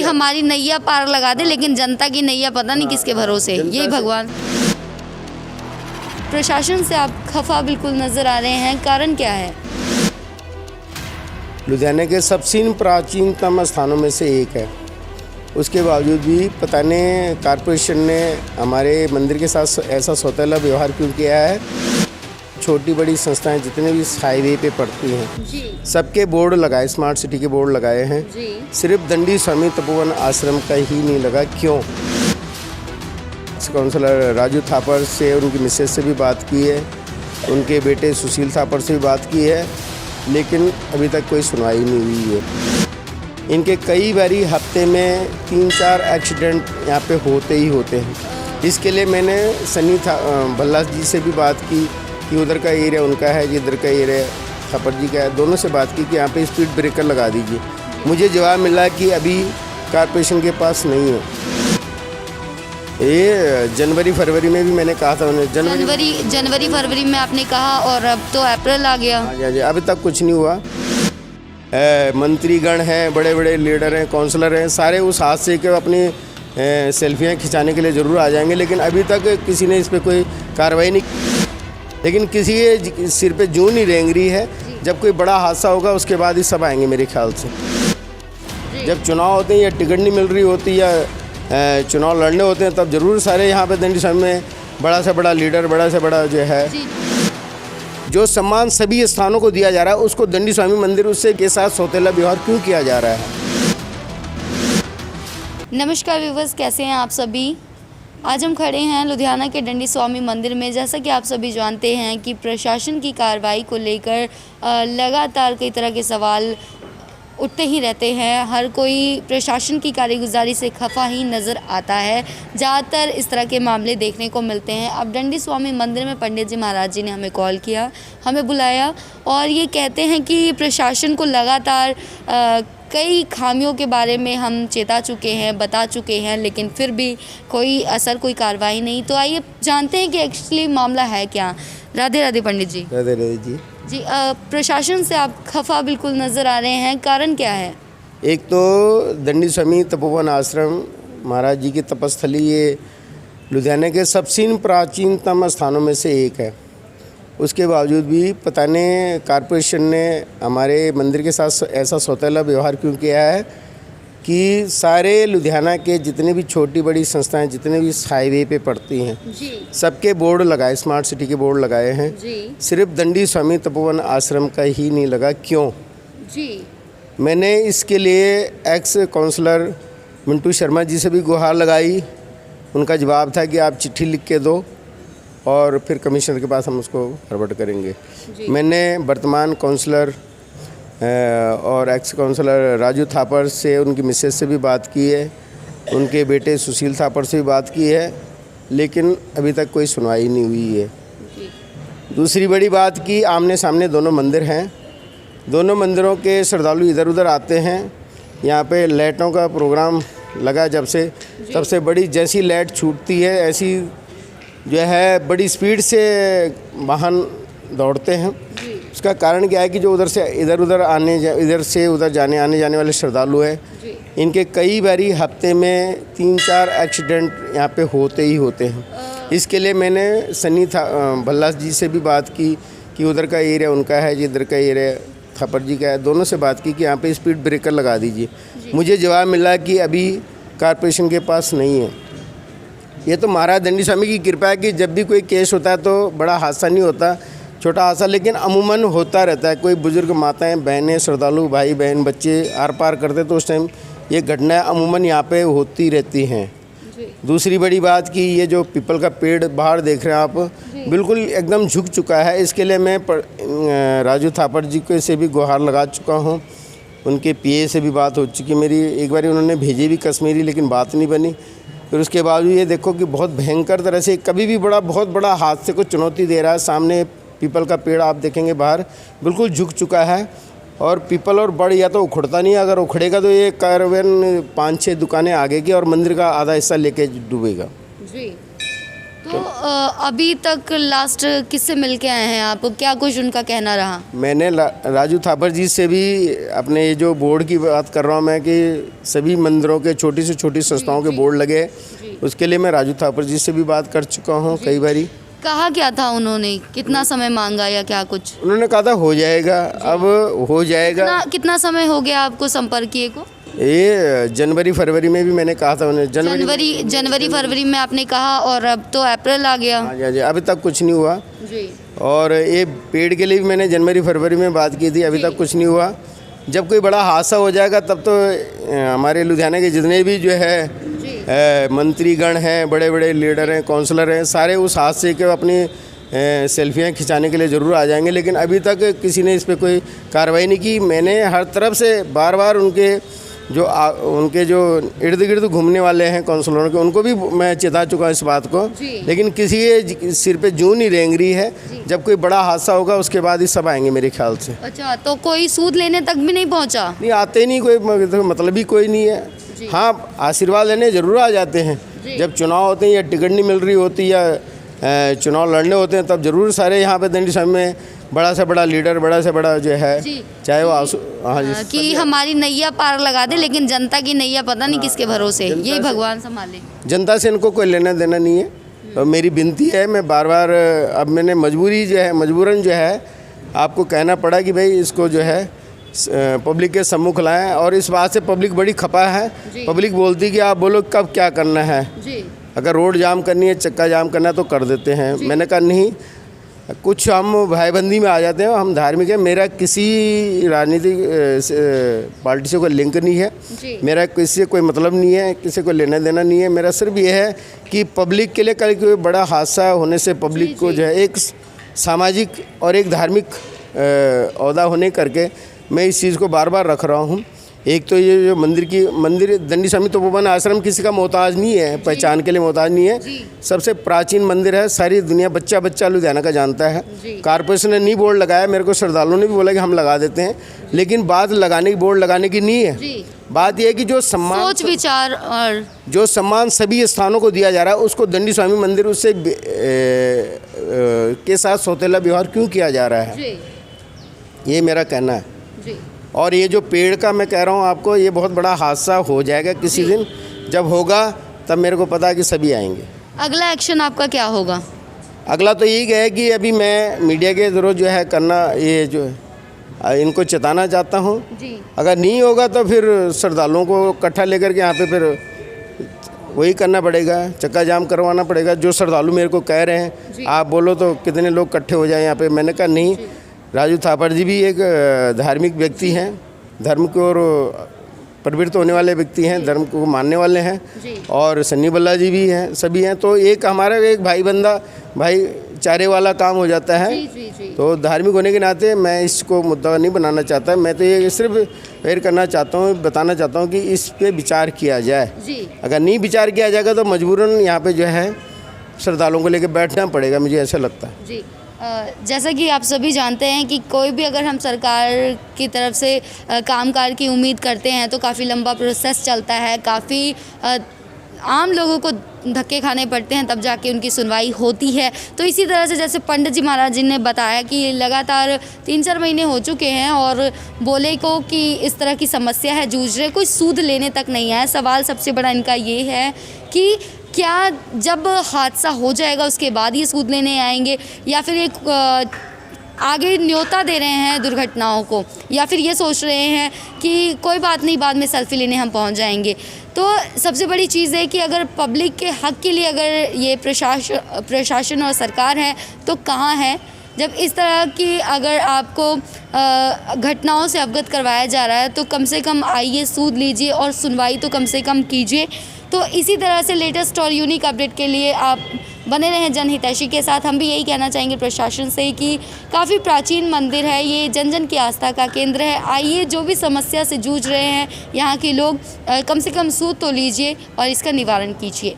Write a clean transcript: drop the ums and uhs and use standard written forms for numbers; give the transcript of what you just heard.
कि हमारी नैया पार लगा दे, लेकिन जनता की नैया पता नहीं किसके भरोसे। यही भगवान। प्रशासन से आप खफा बिल्कुल नजर आ रहे हैं, कारण क्या है? लुधियाना के सबसे प्राचीनतम स्थानों में से एक है, उसके बावजूद भी पता नहीं कॉरपोरेशन ने हमारे मंदिर के साथ ऐसा सौतेला व्यवहार क्यों किया है। छोटी बड़ी संस्थाएं जितने भी हाईवे पे पड़ती हैं जी सबके बोर्ड लगाए, स्मार्ट सिटी के बोर्ड लगाए हैं। जी सिर्फ दंडी स्वामी तपोवन आश्रम का ही नहीं लगा। क्यों? काउंसलर राजू थापर से, उनकी मिसेज से भी बात की है, उनके बेटे सुशील थापर से भी बात की है, लेकिन अभी तक कोई सुनवाई नहीं हुई है। इनके कई बारी हफ्ते में 3-4 एक्सीडेंट यहाँ पे होते ही होते हैं। इसके लिए मैंने सनी भल्ला जी से भी बात की कि उधर का एरिया उनका है, इधर का एरिया थापर जी का है। दोनों से बात की कि यहाँ पे स्पीड ब्रेकर लगा दीजिए। मुझे जवाब मिला कि अभी कॉरपोरेशन के पास नहीं है। ये जनवरी फरवरी में भी मैंने कहा था उन्हें। जनवरी फरवरी में आपने कहा, और अब तो अप्रैल आ गया। हाँ जी, अभी तक कुछ नहीं हुआ। मंत्रीगण हैं, बड़े बड़े लीडर हैं, काउंसलर हैं, सारे उस हादसे के अपनी सेल्फियाँ खिंचाने के लिए ज़रूर आ जाएंगे, लेकिन अभी तक किसी ने इस पर कोई कार्रवाई नहीं। लेकिन किसी के सिर पे जूं नहीं रेंग रही है। जब कोई बड़ा हादसा होगा उसके बाद ही सब आएंगे मेरे ख्याल से। जब चुनाव होते हैं या टिकट नहीं मिल रही होती या चुनाव लड़ने होते हैं, तब जरूर सारे यहाँ पे दंडी स्वामी में बड़ा से बड़ा लीडर, बड़ा से बड़ा जो है, जो सम्मान सभी स्थानों को दिया जा रहा है, उसको दंडी स्वामी मंदिर उससे के साथ सौतेला व्यवहार क्यों किया जा रहा है? नमस्कार व्यूवर्स, कैसे हैं आप सभी? आज हम खड़े हैं लुधियाना के दंडी स्वामी मंदिर में। जैसा कि आप सभी जानते हैं कि प्रशासन की कार्रवाई को लेकर लगातार कई तरह के सवाल उठते ही रहते हैं। हर कोई प्रशासन की कार्यगुजारी से खफा ही नज़र आता है। ज़्यादातर इस तरह के मामले देखने को मिलते हैं। अब दंडी स्वामी मंदिर में पंडित जी महाराज जी ने हमें कॉल किया, हमें बुलाया, और ये कहते हैं कि प्रशासन को लगातार कई खामियों के बारे में हम चेता चुके हैं, बता चुके हैं, लेकिन फिर भी कोई असर, कोई कार्रवाई नहीं। तो आइए जानते हैं कि एक्चुअली मामला है क्या। राधे राधे पंडित जी। राधे राधे जी। जी, प्रशासन से आप खफा बिल्कुल नज़र आ रहे हैं, कारण क्या है? एक तो दंडी स्वामी तपोवन आश्रम महाराज जी की तपस्थली, ये लुधियाना के सबसे प्राचीनतम स्थानों में से एक है। उसके बावजूद भी पता नहीं कॉरपोरेशन ने हमारे मंदिर के साथ ऐसा सौतेला व्यवहार क्यों किया है कि सारे लुधियाना के जितने भी छोटी बड़ी संस्थाएं जितने भी हाईवे पे पड़ती हैं जी सबके बोर्ड लगाए, स्मार्ट सिटी के बोर्ड लगाए हैं। जी सिर्फ दंडी स्वामी तपोवन आश्रम का ही नहीं लगा। क्यों? जी मैंने इसके लिए एक्स काउंसलर मिंटू शर्मा जी से भी गुहार लगाई। उनका जवाब था कि आप चिट्ठी लिख के दो और फिर कमिश्नर के पास हम उसको फॉरवर्ड करेंगे। मैंने वर्तमान काउंसलर और एक्स काउंसलर राजू थापर से, उनकी मिसेज से भी बात की है, उनके बेटे सुशील थापर से भी बात की है, लेकिन अभी तक कोई सुनवाई नहीं हुई है। दूसरी बड़ी बात कि आमने सामने दोनों मंदिर हैं, दोनों मंदिरों के श्रद्धालु इधर उधर आते हैं। यहाँ पे लाइटों का प्रोग्राम लगा जब से, तब से बड़ी जैसी लाइट छूटती है ऐसी जो है बड़ी स्पीड से वाहन दौड़ते हैं। उसका कारण क्या है कि जो उधर से इधर से उधर जाने आने वाले श्रद्धालु हैं, इनके कई बारी हफ्ते में 3-4 एक्सीडेंट यहाँ पे होते ही होते हैं। इसके लिए मैंने सनी भल्ला जी से भी बात की कि उधर का एरिया उनका है, इधर का एरिया थापर जी का है। दोनों से बात की कि यहाँ पे स्पीड ब्रेकर लगा दीजिए। मुझे जवाब मिला कि अभी कॉरपोरेशन के पास नहीं है। ये तो महाराज दंडी स्वामी की कृपा है कि जब भी कोई केस होता है तो बड़ा हादसा नहीं होता, छोटा हादसा, लेकिन अमूमन होता रहता है। कोई बुजुर्ग माताएं, बहनें, श्रद्धालु भाई बहन बच्चे आर पार करते तो उस टाइम ये घटनाएं अमूमन यहाँ पे होती रहती हैं। दूसरी बड़ी बात कि ये जो पीपल का पेड़ बाहर देख रहे हैं आप, बिल्कुल एकदम झुक चुका है। इसके लिए मैं राजू थापर जी को से भी गुहार लगा चुका हूँ। उनके पीए से भी बात हो चुकी मेरी। एक बार उन्होंने भेजी भी कश्मीरी, लेकिन बात नहीं बनी। फिर उसके बाद ये देखो कि बहुत भयंकर तरह से कभी भी बहुत बड़ा हादसे को चुनौती दे रहा है। सामने पीपल का पेड़ आप देखेंगे बाहर बिल्कुल झुक चुका है, और पीपल और बड़ या तो उखड़ता नहीं है, अगर उखड़ेगा तो ये करीबन 5-6 दुकानें आगे की और मंदिर का आधा हिस्सा लेके डूबेगा। जी, तो अभी तक लास्ट किससे मिल के आए हैं आप, क्या कुछ उनका कहना रहा? मैंने राजू थापर जी से भी अपने ये जो बोर्ड की बात कर रहा हूँ मैं कि सभी मंदिरों के छोटी से छोटी संस्थाओं के बोर्ड लगे, उसके लिए मैं राजू थापर जी से भी बात कर चुका हूँ कई बारी। कहा क्या था उन्होंने, कितना समय मांगा या क्या कुछ? उन्होंने कहा था हो जाएगा, अब हो जाएगा। कितना समय हो गया आपको संपर्क किए को? ये जनवरी फरवरी में भी मैंने कहा था उन्हें। जनवरी फरवरी में आपने कहा, और अब तो अप्रैल आ गया। हाँ जी, अभी तक कुछ नहीं हुआ जी। और ये पेड़ के लिए भी मैंने जनवरी फरवरी में बात की थी, अभी तक कुछ नहीं हुआ। जब कोई बड़ा हादसा हो जाएगा तब तो हमारे लुधियाना के जितने भी जो है मंत्रीगण हैं, बड़े बड़े लीडर हैं, काउंसलर हैं, सारे उस हादसे के अपनी सेल्फियाँ खिंचाने के लिए ज़रूर आ जाएंगे, लेकिन अभी तक किसी ने इस पर कोई कार्रवाई नहीं की। मैंने हर तरफ से बार बार उनके जो इर्द गिर्द घूमने वाले हैं काउंसलरों के, उनको भी मैं चेता चुका इस बात को, लेकिन किसी के सिर पे जूं नहीं रेंग रही है। जब कोई बड़ा हादसा होगा उसके बाद ही सब आएंगे मेरे ख्याल से। अच्छा, तो कोई सूद लेने तक भी नहीं पहुंचा? नहीं, आते नहीं, कोई मतलब ही कोई नहीं है। हाँ, आशीर्वाद लेने ज़रूर आ जाते हैं। जब चुनाव होते हैं या टिकट नहीं मिल रही होती या चुनाव लड़ने होते हैं तब ज़रूर सारे यहाँ पे दंडी स्वामी में बड़ा से बड़ा लीडर, बड़ा से बड़ा जो है, चाहे वो हाँ जी, कि हमारी नैया पार लगा दे, लेकिन जनता की नैया पता नहीं किसके भरोसे, यही भगवान संभाले। जनता से इनको कोई लेना देना नहीं है। और मेरी विनती है, मैं बार बार, अब मैंने मजबूरन जो है आपको कहना पड़ा कि भाई इसको जो है पब्लिक के सम्मुख लाएं, और इस बात से पब्लिक बड़ी खपा है। पब्लिक बोलती कि आप बोलो कब क्या करना है, अगर रोड जाम करनी है, चक्का जाम करना है तो कर देते हैं। मैंने कहा नहीं, कुछ हम भाईबंदी में आ जाते हैं, हम धार्मिक हैं। मेरा किसी राजनीतिक पार्टी से कोई लिंक नहीं है, मेरा किसी से कोई मतलब नहीं है, किसी को लेना देना नहीं है। मेरा सिर्फ ये है कि पब्लिक के लिए कल कोई बड़ा हादसा होने से पब्लिक को जो है एक सामाजिक और एक धार्मिक ओहदा होने करके मैं इस चीज़ को बार बार रख रहा हूँ। एक तो ये जो मंदिर दंडी स्वामी तपोवन आश्रम किसी का मोहताज नहीं है, पहचान के लिए मोहताज नहीं है। सबसे प्राचीन मंदिर है, सारी दुनिया बच्चा लुधियाना का जानता है। कारपोरेशन ने नहीं बोर्ड लगाया, मेरे को श्रद्धालुओं ने भी बोला कि हम लगा देते हैं, लेकिन बात लगाने की, बोर्ड लगाने की नहीं है। बात यह है कि जो सम्मान, सोच विचार और जो सम्मान सभी स्थानों को दिया जा रहा है उसको दंडी स्वामी मंदिर उससे के साथ सौतेला व्यवहार क्यों किया जा रहा है, ये मेरा कहना है। और ये जो पेड़ का मैं कह रहा हूँ आपको, ये बहुत बड़ा हादसा हो जाएगा किसी दिन, जब होगा तब मेरे को पता है कि सभी आएंगे। अगला एक्शन आपका क्या होगा? अगला तो यही है कि अभी मैं मीडिया के जरूर जो है करना, ये जो इनको चेताना चाहता हूँ। अगर नहीं होगा तो फिर श्रद्धालुओं को इकट्ठा लेकर के यहाँ पे फिर वही करना पड़ेगा, चक्का जाम करवाना पड़ेगा। जो श्रद्धालु मेरे को कह रहे हैं आप बोलो तो कितने लोग इकट्ठे हो जाए यहाँ पे, मैंने कहा नहीं। राजू थापर जी भी एक धार्मिक व्यक्ति हैं, धर्म की ओर प्रवृत्त होने वाले व्यक्ति हैं, धर्म को मानने वाले हैं, और सन्नी बल्ला जी भी हैं, सभी हैं। तो एक हमारा एक भाईचारे वाला काम हो जाता है। तो धार्मिक होने के नाते मैं इसको मुद्दा नहीं बनाना चाहता, मैं तो ये सिर्फ करना चाहता हूँ, बताना चाहता हूँ कि इस पे विचार किया जाए। अगर नहीं विचार किया जाएगा तो मजबूरन यहाँ पे जो है श्रद्धालुओं को लेकर बैठना पड़ेगा, मुझे ऐसा लगता है। जैसा कि आप सभी जानते हैं कि कोई भी अगर हम सरकार की तरफ से कामकाज की उम्मीद करते हैं तो काफ़ी लंबा प्रोसेस चलता है, काफ़ी आम लोगों को धक्के खाने पड़ते हैं तब जाके उनकी सुनवाई होती है। तो इसी तरह से जैसे पंडित जी महाराज जी ने बताया कि लगातार 3-4 महीने हो चुके हैं और बोले को कि इस तरह की समस्या है, जूझ रहे, कोई सूद लेने तक नहीं आया। सवाल सबसे बड़ा इनका ये है कि क्या जब हादसा हो जाएगा उसके बाद ये सूद लेने आएंगे, या फिर एक आगे न्योता दे रहे हैं दुर्घटनाओं को, या फिर ये सोच रहे हैं कि कोई बात नहीं, बाद में सेल्फी लेने हम पहुंच जाएंगे। तो सबसे बड़ी चीज़ है कि अगर पब्लिक के हक के लिए अगर ये प्रशासन और सरकार है तो कहाँ है, जब इस तरह की अगर आपको घटनाओं से अवगत करवाया जा रहा है तो कम से कम आइए, सूद लीजिए और सुनवाई तो कम से कम कीजिए। तो इसी तरह से लेटेस्ट और यूनिक अपडेट के लिए आप बने रहें जनहितैषी के साथ। हम भी यही कहना चाहेंगे प्रशासन से कि काफ़ी प्राचीन मंदिर है, ये जन जन की आस्था का केंद्र है। आइए, जो भी समस्या से जूझ रहे हैं यहाँ के लोग, कम से कम सूद तो लीजिए और इसका निवारण कीजिए।